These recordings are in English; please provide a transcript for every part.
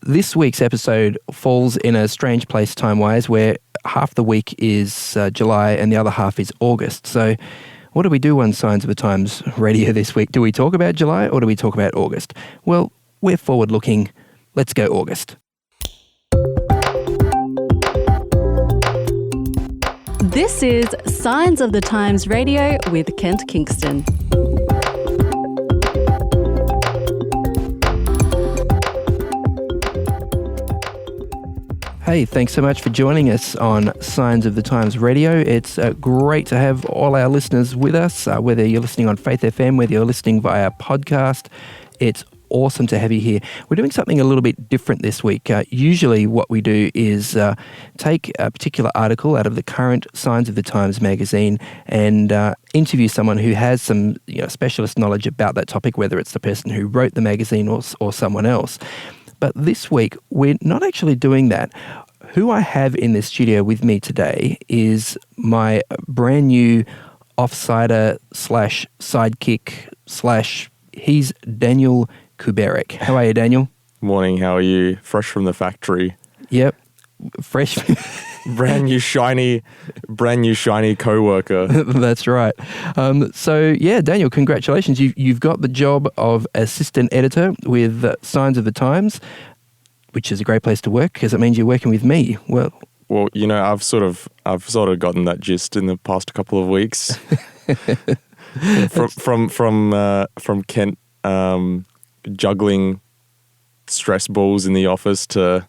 this week's episode falls in a strange place time-wise where half the week is July and the other half is August. So what do we do on Signs of the Times Radio this week? Do we talk about July or do we talk about August? Well, we're forward-looking. Let's go August. This is Signs of the Times Radio with Kent Kingston. Hey, thanks so much for joining us on Signs of the Times Radio. It's great to have all our listeners with us, whether you're listening on Faith FM, whether you're listening via podcast. It's awesome to have you here. We're doing something a little bit different this week. Usually what we do is take a particular article out of the current Signs of the Times magazine and interview someone who has some specialist knowledge about that topic, whether it's the person who wrote the magazine or someone else. But this week, we're not actually doing that. Who I have in the studio with me today is my brand new offsider / sidekick / he's Daniel Kuberek. How are you, Daniel? Morning, how are you? Fresh from the factory. Yep, fresh. brand new shiny co-worker. That's right. So yeah, Daniel, congratulations. You've got the job of assistant editor with Signs of the Times, which is a great place to work because it means you're working with me. Well, I've sort of gotten that gist in the past couple of weeks from Kent juggling stress balls in the office to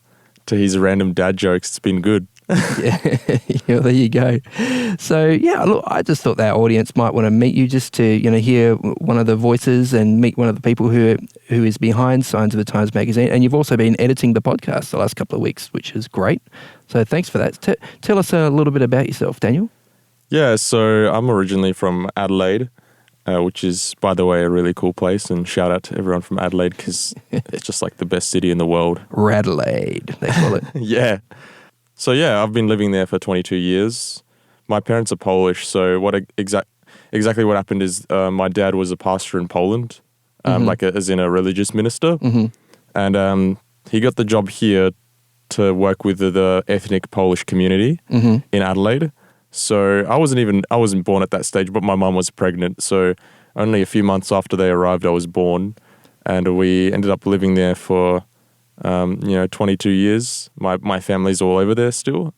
his random dad jokes. It's been good. Yeah, there you go. So yeah, look, I just thought that audience might want to meet you just to hear one of the voices and meet one of the people who is behind Signs of the Times magazine. And you've also been editing the podcast the last couple of weeks, which is great. So thanks for that. Tell us a little bit about yourself, Daniel. Yeah, so I'm originally from Adelaide, which is, by the way, a really cool place. And shout out to everyone from Adelaide because it's just like the best city in the world. Radelaide, they call it. Yeah. So yeah, I've been living there for 22 years. My parents are Polish, so exactly what happened is my dad was a pastor in Poland, as in a religious minister, and he got the job here to work with the ethnic Polish community in Adelaide. So I wasn't born at that stage, but my mum was pregnant. So only a few months after they arrived, I was born, and we ended up living there for 22 years. My family's all over there still.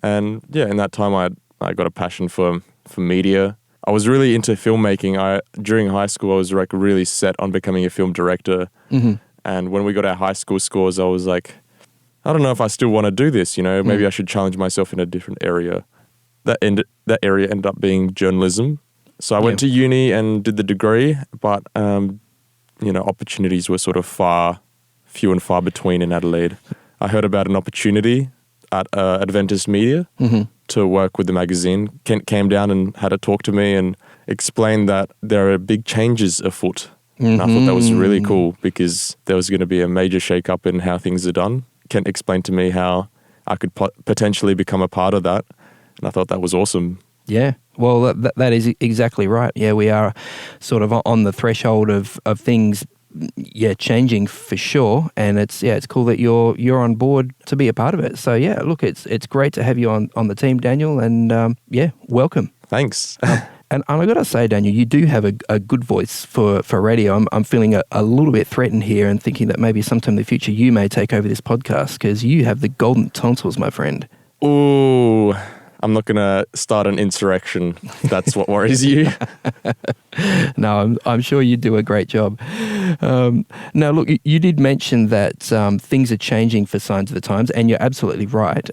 And yeah, in that time I got a passion for media. I was really into filmmaking. During high school I was like really set on becoming a film director. And when we got our high school scores, I was like, I don't know if I still want to do this, maybe I should challenge myself in a different area. That area ended up being journalism. So I went to uni and did the degree, but opportunities were sort of few and far between in Adelaide. I heard about an opportunity at Adventist Media to work with the magazine. Kent came down and had a talk to me and explained that there are big changes afoot. And I thought that was really cool because there was going to be a major shake-up in how things are done. Kent explained to me how I could potentially become a part of that. And I thought that was awesome. Yeah, well, that is exactly right. Yeah, we are sort of on the threshold of things changing for sure, and it's cool that you're on board to be a part of it. So yeah, look, it's great to have you on the team, Daniel, and welcome. Thanks. And I got to say, Daniel, you do have a good voice for radio. I'm feeling a little bit threatened here and thinking that maybe sometime in the future you may take over this podcast because you have the golden tonsils, my friend. Ooh, I'm not going to start an insurrection. That's what worries you. No, I'm sure you do a great job. Now, look, you did mention that things are changing for Signs of the Times, and you're absolutely right.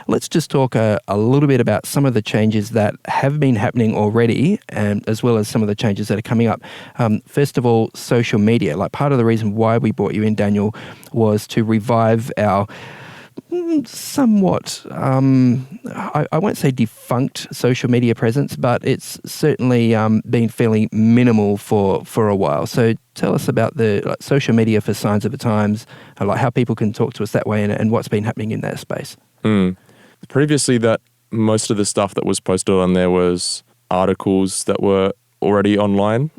Let's just talk a little bit about some of the changes that have been happening already, as well as some of the changes that are coming up. First of all, social media. Like, part of the reason why we brought you in, Daniel, was to revive our somewhat, I won't say defunct social media presence, but it's certainly been fairly minimal for a while. So tell us about the social media for Signs of the Times, like how people can talk to us that way and what's been happening in that space. Previously, that most of the stuff that was posted on there was articles that were already online.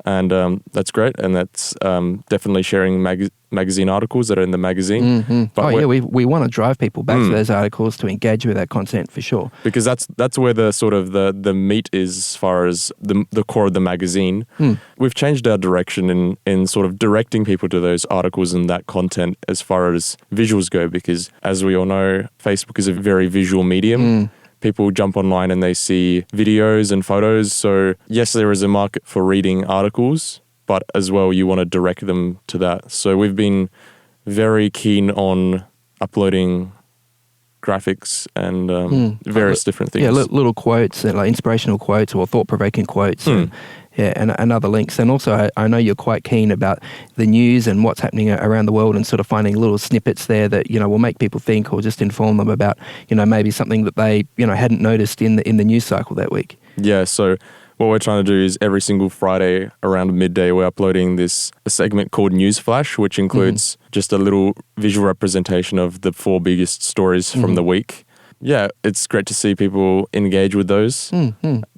and that's great. And that's definitely sharing magazine articles that are in the magazine. Mm-hmm. But we want to drive people back to those articles to engage with that content for sure. Because that's where the sort of the meat is as far as the core of the magazine. We've changed our direction in sort of directing people to those articles and that content as far as visuals go, because as we all know, Facebook is a very visual medium. People jump online and they see videos and photos. So yes, there is a market for reading articles, but as well, you want to direct them to that. So we've been very keen on uploading graphics and various different things. Yeah, little quotes, like inspirational quotes or thought-provoking quotes. And other links. And also, I know you're quite keen about the news and what's happening around the world, and sort of finding little snippets there that, will make people think or just inform them about, maybe something that they, hadn't noticed in the news cycle that week. Yeah, so what we're trying to do is every single Friday around midday, we're uploading a segment called News Flash, which includes just a little visual representation of the 4 biggest stories from the week. Yeah, it's great to see people engage with those.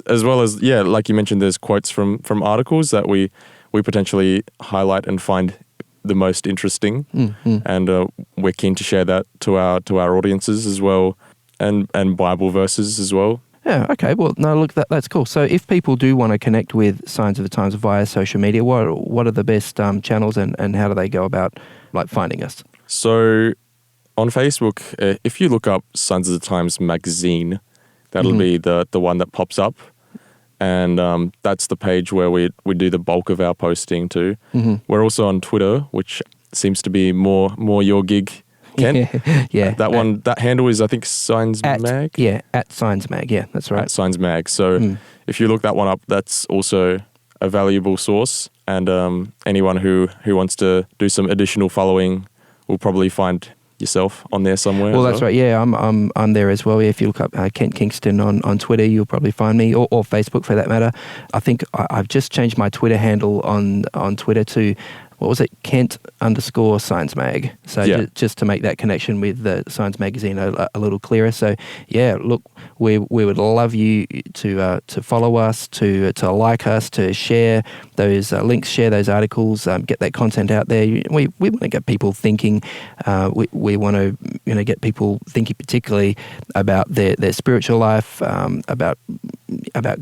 As well as, like you mentioned, there's quotes from articles that we potentially highlight and find the most interesting. And we're keen to share that to our audiences as well, and Bible verses as well. Yeah, okay. Well, no, look, that's cool. So if people do want to connect with Signs of the Times via social media, what are the best channels and how do they go about finding us? So on Facebook, if you look up Signs of the Times magazine, that'll be the one that pops up. And that's the page where we do the bulk of our posting too. We're also on Twitter, which seems to be more your gig, Ken. Yeah. That handle is, I think, Signs Mag? Yeah, at Signs Mag. Yeah, that's right. At Signs Mag. So if you look that one up, that's also a valuable source. And anyone who wants to do some additional following will probably find yourself on there somewhere. Well, that's right. Yeah, I'm there as well. If you look up Kent Kingston on Twitter, you'll probably find me, or Facebook for that matter. I think I've just changed my Twitter handle on Twitter to, what was it, Kent_Science Mag. So just to make that connection with the Science Magazine a little clearer. So yeah, look, we would love you to follow us, to like us, to share those links, share those articles, get that content out there. We want to get people thinking. We want to get people thinking particularly about their spiritual life, about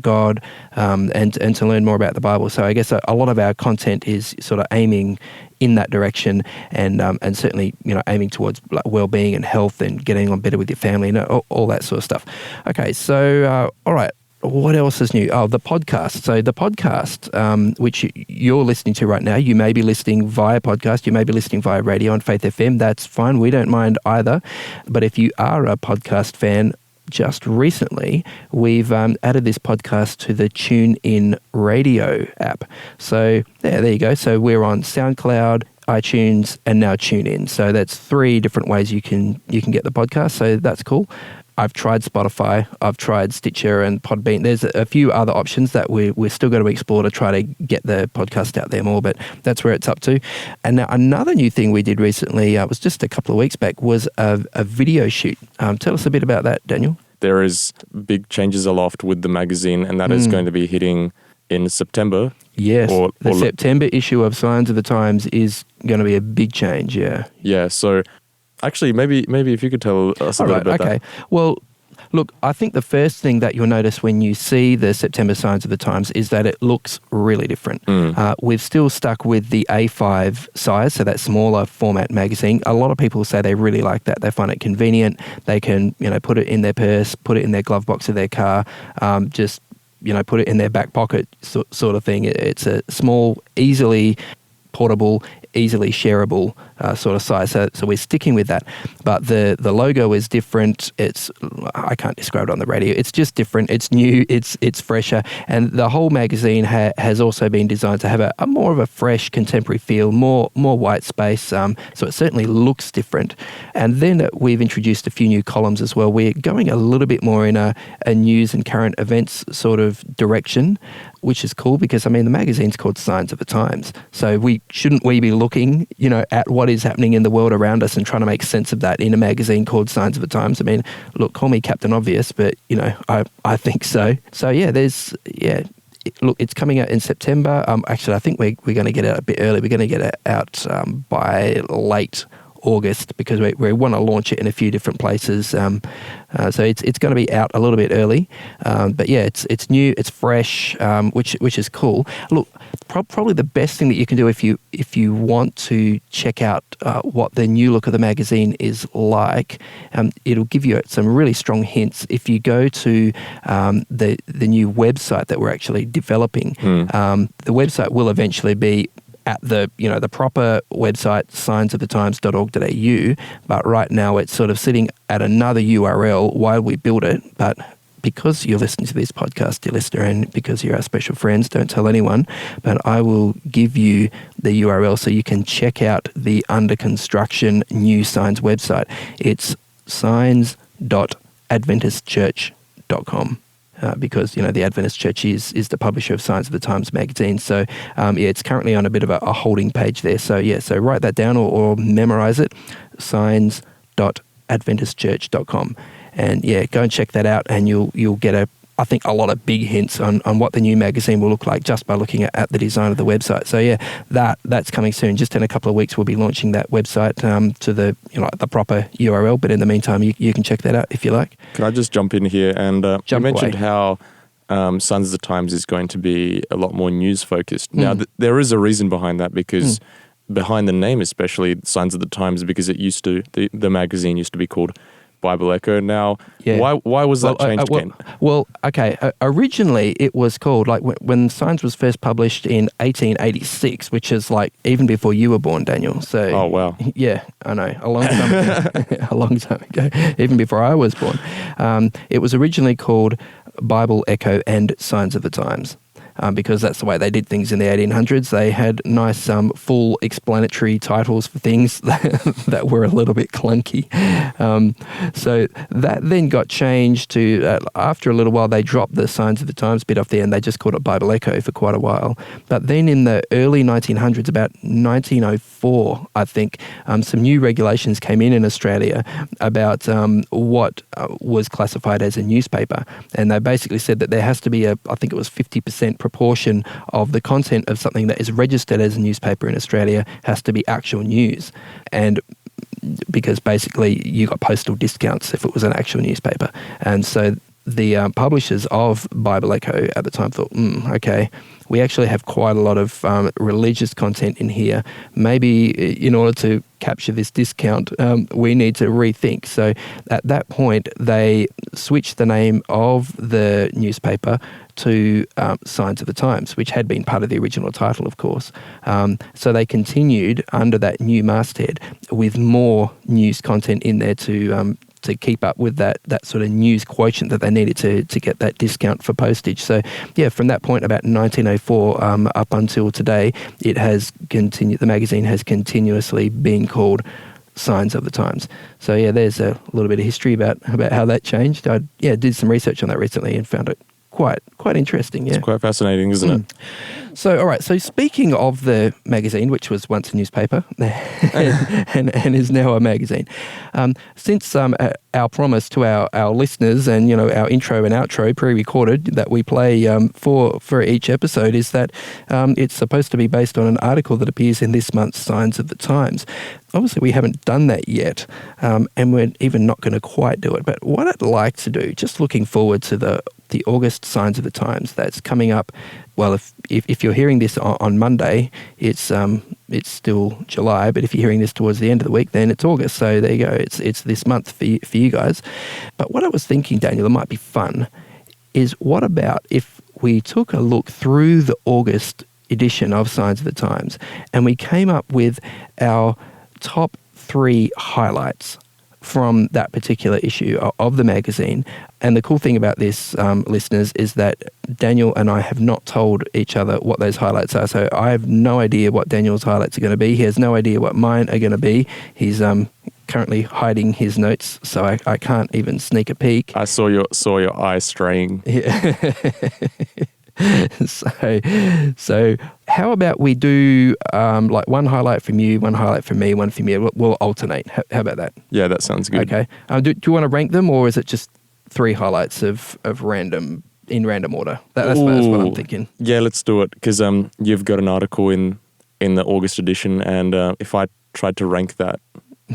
God, and to learn more about the Bible. So I guess a lot of our content is sort of aiming in that direction, and certainly aiming towards well-being and health and getting on better with your family and all that sort of stuff. Okay, so all right, what else is new? Oh, the podcast. So the podcast, which you're listening to right now, you may be listening via podcast, you may be listening via radio on Faith FM. That's fine. We don't mind either. But if you are a podcast fan, just recently, we've added this podcast to the TuneIn Radio app. So there you go. So we're on SoundCloud, iTunes, and now TuneIn. So that's 3 different ways you can get the podcast. So that's cool. I've tried Spotify, I've tried Stitcher and Podbean. There's a few other options that we're still going to explore to try to get the podcast out there more, but that's where it's up to. And now another new thing we did recently, it was just a couple of weeks back, was a video shoot. Tell us a bit about that, Daniel. There is big changes aloft with the magazine, and that is going to be hitting in September. Yes, the September issue of Signs of the Times is going to be a big change, yeah. Yeah, so actually, maybe if you could tell us a bit about that. Well, look, I think the first thing that you'll notice when you see the September Signs of the Times is that it looks really different. We've still stuck with the A5 size, so that smaller format magazine. A lot of people say they really like that. They find it convenient. They can, put it in their purse, put it in their glove box of their car, just, put it in their back pocket sort of thing. It's a small, easily portable, easily shareable sort of size. So we're sticking with that. But the logo is different. I can't describe it on the radio. It's just different. It's new. It's fresher. And the whole magazine has also been designed to have a more of a fresh, contemporary feel, more white space. So it certainly looks different. And then we've introduced a few new columns as well. We're going a little bit more in a news and current events sort of direction, which is cool because, the magazine's called Signs of the Times. So shouldn't we be looking, at what is happening in the world around us and trying to make sense of that in a magazine called Signs of the Times? look, call me Captain Obvious, but, I think so. So, look, it's coming out in September. Actually, I think we're going to get it out a bit early. We're going to get it out by late August because we want to launch it in a few different places. So it's going to be out a little bit early. But yeah, it's new, it's fresh, which is cool. Look, probably the best thing that you can do if you want to check out what the new look of the magazine is like, it'll give you some really strong hints. If you go to the new website that we're actually developing, the website will eventually be at the proper website, signsofthetimes.org.au, but right now it's sort of sitting at another URL while we build it. But because you're listening to this podcast, dear listener, and because you're our special friends, don't tell anyone, but I will give you the URL so you can check out the under construction new Signs website. It's signs.adventistchurch.com. Because the Adventist Church is the publisher of Signs of the Times magazine. So it's currently on a bit of a holding page there. So so write that down or memorize it, signs.adventistchurch.com. And go and check that out, and you'll get I think a lot of big hints on what the new magazine will look like just by looking at the design of the website. So that's coming soon. Just in a couple of weeks, we'll be launching that website to the the proper URL. But in the meantime, you can check that out if you like. Can I just jump in here? And you mentioned away. how Sons of the Times is going to be a lot more news focused. Now, there is a reason behind that because behind the name, especially Sons of the Times, because it used to the magazine used to be called Bible Echo. Now, why was that changed again? Originally it was called, like when Signs was first published in 1886, which is like even before you were born, Daniel. So, oh wow, yeah, I know, a long time ago, a long time ago, even before I was born. It was originally called Bible Echo and Signs of the Times. Because that's the way they did things in the 1800s. They had nice, full explanatory titles for things that were a little bit clunky. So that then got changed to, after a little while, they dropped the Signs of the Times bit off there and they just called it Bible Echo for quite a while. But then in the early 1900s, about 1904, I think, some new regulations came in Australia about what was classified as a newspaper. And they basically said that there has to be I think it was 50% proportion of the content of something that is registered as a newspaper in Australia has to be actual news. And because basically you got postal discounts if it was an actual newspaper. And so the publishers of Bible Echo at the time thought, okay, we actually have quite a lot of religious content in here. Maybe in order to capture this discount, we need to rethink. So at that point, they switched the name of the newspaper to Signs of the Times, which had been part of the original title, of course. So they continued under that new masthead with more news content in there to keep up with that sort of news quotient that they needed to get that discount for postage. So from that point, about 1904 up until today, it has continued. The magazine has continuously been called Signs of the Times. So there's a little bit of history about how that changed. I did some research on that recently and found it quite interesting. Yeah, it's quite fascinating, isn't it? So, all right. So, speaking of the magazine, which was once a newspaper and is now a magazine, since our promise to our listeners and our intro and outro pre-recorded that we play for each episode is that it's supposed to be based on an article that appears in this month's Signs of the Times. Obviously, we haven't done that yet, and we're even not going to quite do it. But what I'd like to do, just looking forward to the August Signs of the Times that's coming up. Well, if you're hearing this on Monday, it's still July. But if you're hearing this towards the end of the week, then it's August. So there you go. It's this month for you guys. But what I was thinking, Daniel, that might be fun, is what about if we took a look through the August edition of Signs of the Times and we came up with our top 3 highlights from that particular issue of the magazine. And the cool thing about this, listeners, is that Daniel and I have not told each other what those highlights are. So I have no idea what Daniel's highlights are going to be. He has no idea what mine are going to be. He's currently hiding his notes, so I can't even sneak a peek. I saw your eye straying. Yeah. So how about we do like one highlight from you, one highlight from me, one from me. We'll alternate. How about that? Yeah, that sounds good. Okay. Do you want to rank them, or is it just 3 highlights of random in random order? That's what I'm thinking. Yeah, let's do it, because you've got an article in the August edition, and if I tried to rank that,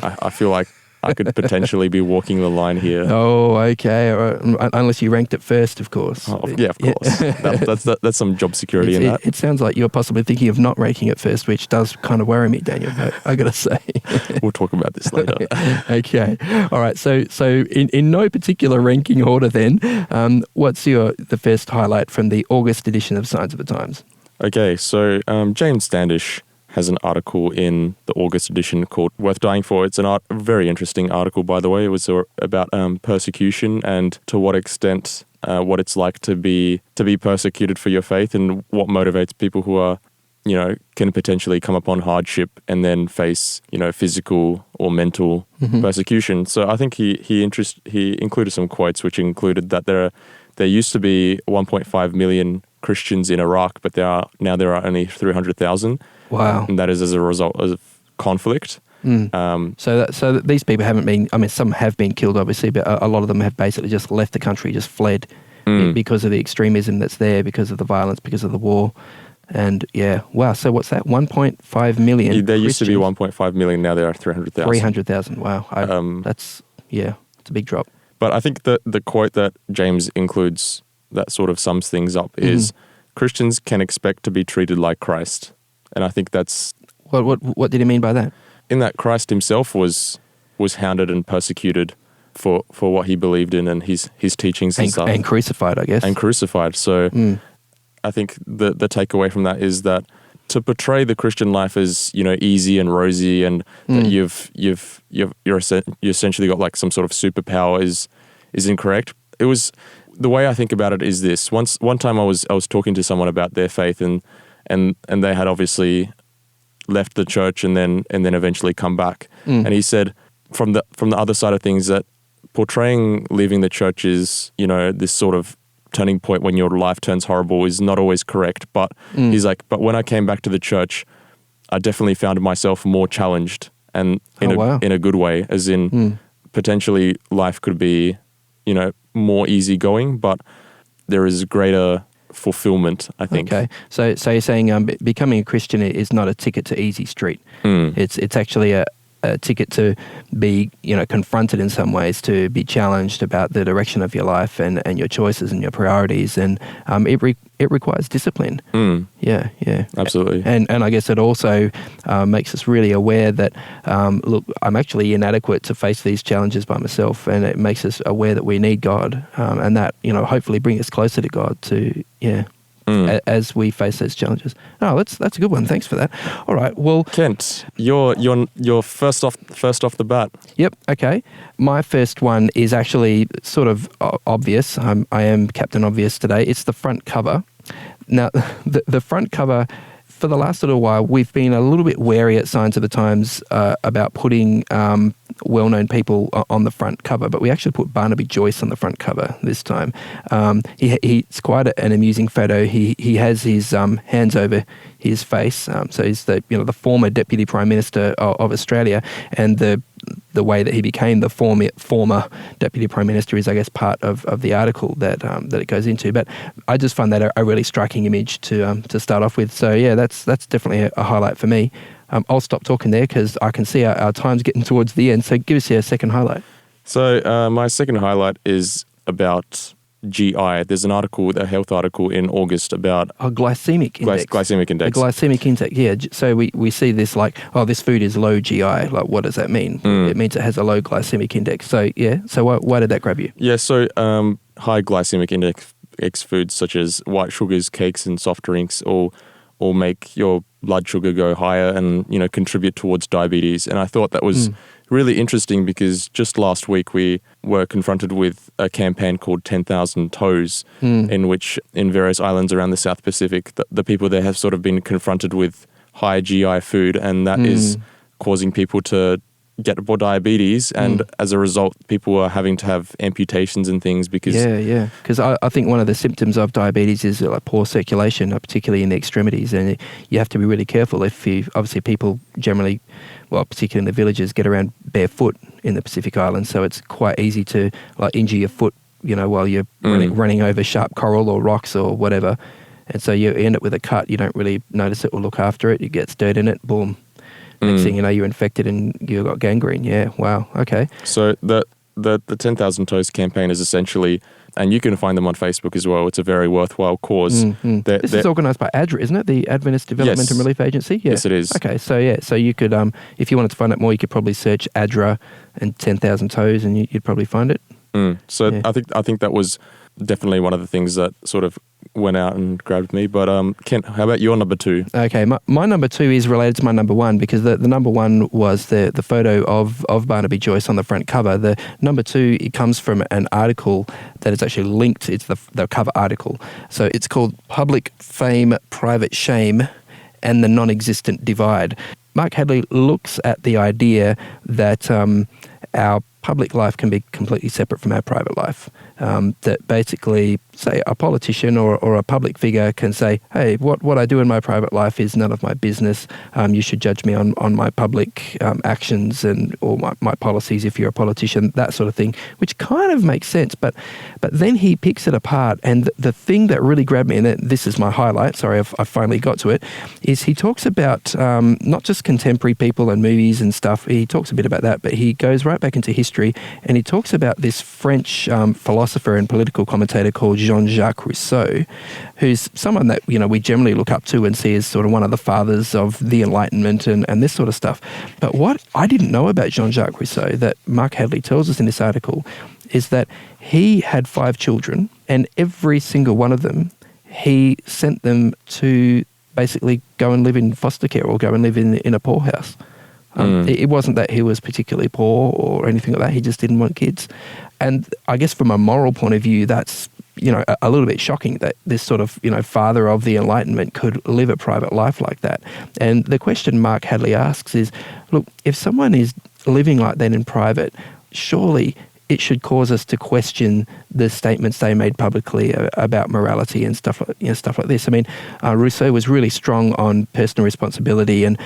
I feel like I could potentially be walking the line here. Oh, okay. All right. Unless you ranked it first, of course. Oh, yeah, of course. That's some job security in that. It sounds like you're possibly thinking of not ranking it first, which does kind of worry me, Daniel, but I got to say. We'll talk about this later. Okay. All right. So in no particular ranking order then, what's the first highlight from the August edition of Signs of the Times? Okay, so James Standish has an article in the August edition called Worth Dying For. It's a very interesting article, by the way. It was about persecution and to what extent what it's like to be persecuted for your faith, and what motivates people who are, can potentially come upon hardship and then face, physical or mental persecution. So I think he included some quotes, which included that there used to be 1.5 million Christians in Iraq, but there are only 300,000. Wow. And that is as a result of conflict. So these people haven't been, some have been killed, obviously, but a lot of them have basically just left the country, just fled because of the extremism that's there, because of the violence, because of the war. And yeah, wow. So what's that? 1.5 million. There used to be 1.5 million. Now there are 300,000. 300,000. Wow. It's a big drop. But I think that the quote that James includes that sort of sums things up is Christians can expect to be treated like Christ. And I think that's... What did he mean by that? In that Christ himself was hounded and persecuted for what he believed in and his teachings and stuff. And crucified, I guess. And crucified. So I think the takeaway from that is that to portray the Christian life as, easy and rosy, and that you essentially got like some sort of superpower is incorrect. It was... The way I think about it is this. One time I was talking to someone about their faith, and they had obviously left the church and then eventually come back. And he said from the other side of things that portraying leaving the church is, this sort of turning point when your life turns horrible is not always correct. But he's like, but when I came back to the church, I definitely found myself more challenged, and in a good way, as in potentially life could be, more easygoing, but there is greater fulfillment, I think. Okay, so you're saying becoming a Christian is not a ticket to easy street. It's actually a ticket to be, confronted in some ways, to be challenged about the direction of your life and your choices and your priorities, and it requires discipline. Yeah, absolutely. And I guess it also makes us really aware that look, I'm actually inadequate to face these challenges by myself, and it makes us aware that we need God, and that hopefully bring us closer to God as we face those challenges. Oh, that's a good one. Thanks for that. All right. Well, Kent, you're first off the bat. Yep. Okay. My first one is actually sort of obvious. I am Captain Obvious today. It's the front cover. Now, the front cover, for the last little while, we've been a little bit wary at Signs of the Times about putting well-known people on the front cover, but we actually put Barnaby Joyce on the front cover this time. It's quite an amusing photo. He has his hands over his face, so he's the former Deputy Prime Minister of Australia, and the way that he became the former Deputy Prime Minister is, I guess, part of the article that it goes into. But I just find that a really striking image to start off with. So yeah, that's definitely a highlight for me. I'll stop talking there because I can see our time's getting towards the end. So give us your second highlight. So my second highlight is about GI. There's an article, a health article in August about... glycemic index. Glycemic index. The glycemic index, yeah. So we see this like, this food is low GI. Like, what does that mean? It means it has a low glycemic index. So yeah, so why did that grab you? Yeah, so high glycemic index foods such as white sugars, cakes and soft drinks all make your blood sugar go higher and, contribute towards diabetes. And I thought that was really interesting because just last week we were confronted with a campaign called 10,000 Toes, in which in various islands around the South Pacific, the people there have sort of been confronted with high GI food, and that is causing people to get more diabetes, and as a result, people are having to have amputations and things because... Yeah. Because I think one of the symptoms of diabetes is like poor circulation, particularly in the extremities, and you have to be really careful if obviously people generally, particularly in the villages, get around barefoot in the Pacific Islands, so it's quite easy to injure your foot while you're running over sharp coral or rocks or whatever. And so you end up with a cut. You don't really notice it or look after it. It gets dirt in it. Boom. Next thing you know, you're infected and you've got gangrene. Yeah. Wow. Okay. So the 10,000 Toes campaign is essentially, and you can find them on Facebook as well. It's a very worthwhile cause. This is organised by ADRA, isn't it? The Adventist Development and Relief Agency? Yeah. Yes, it is. Okay, so you could, if you wanted to find out more, you could probably search ADRA and 10,000 Toes and you'd probably find it. I think that was definitely one of the things that sort of went out and grabbed me. But Kent, how about your number 2? Okay, my number 2 is related to my number 1 because the number 1 was the photo of Barnaby Joyce on the front cover. The number 2, it comes from an article that is actually linked. It's the cover article. So it's called Public Fame, Private Shame and the Non-Existent Divide. Mark Hadley looks at the idea that our public life can be completely separate from our private life. That basically, say, a politician or a public figure can say, hey, what I do in my private life is none of my business. You should judge me on my public actions or my policies if you're a politician, that sort of thing, which kind of makes sense. But then he picks it apart. And the thing that really grabbed me, and this is my highlight, sorry, I finally got to it, is he talks about not just contemporary people and movies and stuff. He talks a bit about that, but he goes right back into history and he talks about this French philosopher and political commentator called Jean-Jacques Rousseau, who's someone that we generally look up to and see as sort of one of the fathers of the Enlightenment and this sort of stuff. But what I didn't know about Jean-Jacques Rousseau that Mark Hadley tells us in this article is that he had 5 children and every single one of them he sent them to basically go and live in foster care or go and live in a poorhouse. It wasn't that he was particularly poor or anything like that. He just didn't want kids. And I guess from a moral point of view, that's, a little bit shocking that this sort of, father of the Enlightenment could live a private life like that. And the question Mark Hadley asks is, look, if someone is living like that in private, surely it should cause us to question the statements they made publicly about morality and stuff like this. I mean, Rousseau was really strong on personal responsibility and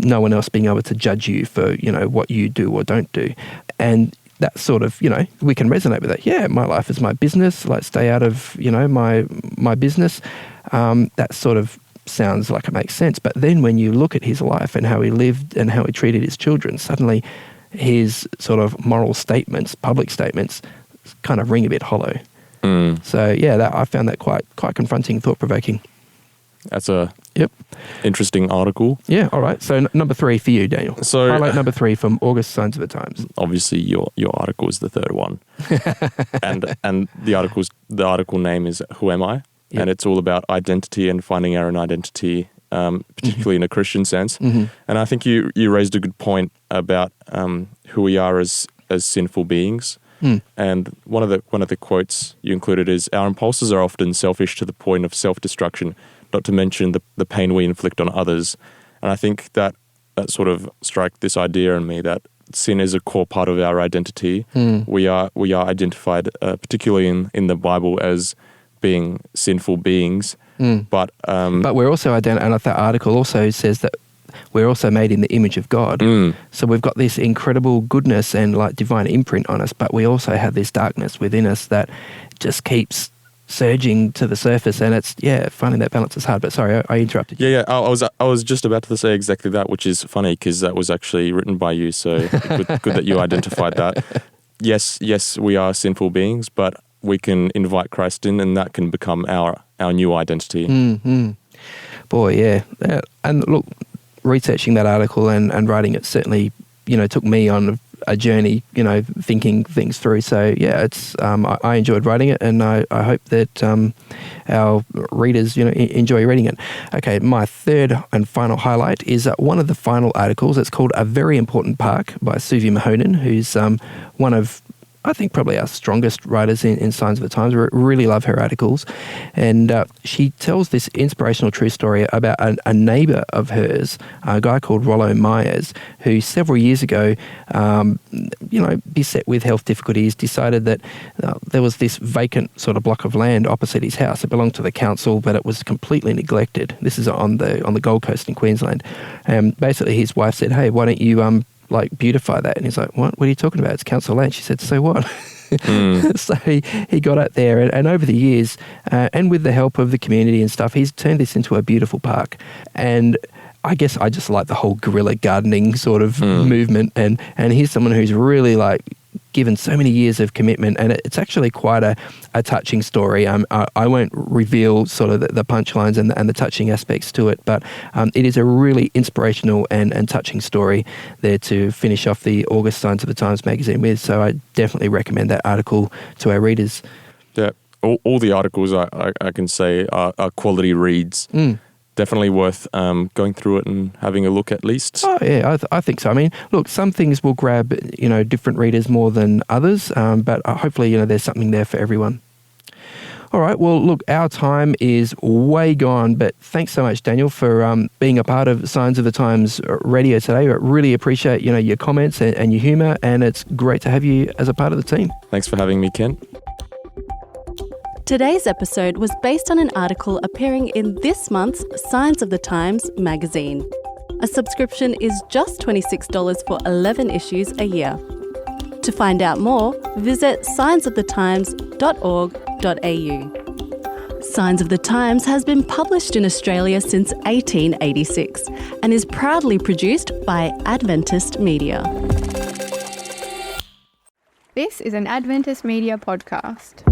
no one else being able to judge you for, what you do or don't do. And that sort of, we can resonate with that. Yeah, my life is my business. Like, stay out of, my business. That sort of sounds like it makes sense. But then when you look at his life and how he lived and how he treated his children, suddenly his sort of moral statements, public statements, kind of ring a bit hollow. So yeah, I found that quite confronting, thought-provoking. That's a interesting article. Yeah, all right. So number 3 for you, Daniel. So highlight number 3 from August Signs of the Times. Obviously, your article is the third one, and the article name is Who Am I? Yep. And it's all about identity and finding our own identity, particularly in a Christian sense. And I think you raised a good point about who we are as sinful beings. And one of the quotes you included is, "Our impulses are often selfish to the point of self-destruction, not to mention the pain we inflict on others." And I think that sort of struck this idea in me that sin is a core part of our identity. We are identified, particularly in the Bible, as being sinful beings. But we're also identified, and that article also says that we're also made in the image of God. So we've got this incredible goodness and like divine imprint on us, but we also have this darkness within us that just keeps surging to the surface, and it's finding that balance is hard. But sorry, I interrupted you. Yeah. I was just about to say exactly that, which is funny because that was actually written by you. So good that you identified that. Yes, we are sinful beings, but we can invite Christ in, and that can become our new identity. Boy, yeah. And look, researching that article and writing it certainly, took me on a journey, thinking things through. So yeah, it's I enjoyed writing it, and I hope that our readers, enjoy reading it. Okay, my third and final highlight is one of the final articles. It's called "A Very Important Park" by Suvi Mahonen, who's one of, I think, probably our strongest writers in Signs of the Times. We really love her articles. And she tells this inspirational true story about a neighbour of hers, a guy called Rollo Myers, who several years ago, beset with health difficulties, decided that there was this vacant sort of block of land opposite his house. It belonged to the council, but it was completely neglected. This is on the Gold Coast in Queensland. And basically his wife said, "Hey, why don't you like beautify that. And he's like, what are you talking about? It's council land. She said, so what? So he got out there, and over the years, and with the help of the community and stuff, he's turned this into a beautiful park. And I guess I just like the whole guerrilla gardening sort of movement. And he's someone who's really like given so many years of commitment, and it's actually quite a touching story. I won't reveal sort of the punchlines and the touching aspects to it, but it is a really inspirational and touching story there to finish off the August Signs of the Times magazine with. So I definitely recommend that article to our readers. Yeah, all the articles I can say are quality reads. Definitely worth going through it and having a look at least. Oh yeah, I think so. I mean, look, some things will grab different readers more than others, but hopefully there's something there for everyone. All right, well look, our time is way gone, but thanks so much, Daniel, for being a part of Signs of the Times Radio today. I really appreciate your comments and your humour, and it's great to have you as a part of the team. Thanks for having me, Ken. Today's episode was based on an article appearing in this month's Signs of the Times magazine. A subscription is just $26 for 11 issues a year. To find out more, visit signsofthetimes.org.au. Signs of the Times has been published in Australia since 1886 and is proudly produced by Adventist Media. This is an Adventist Media podcast.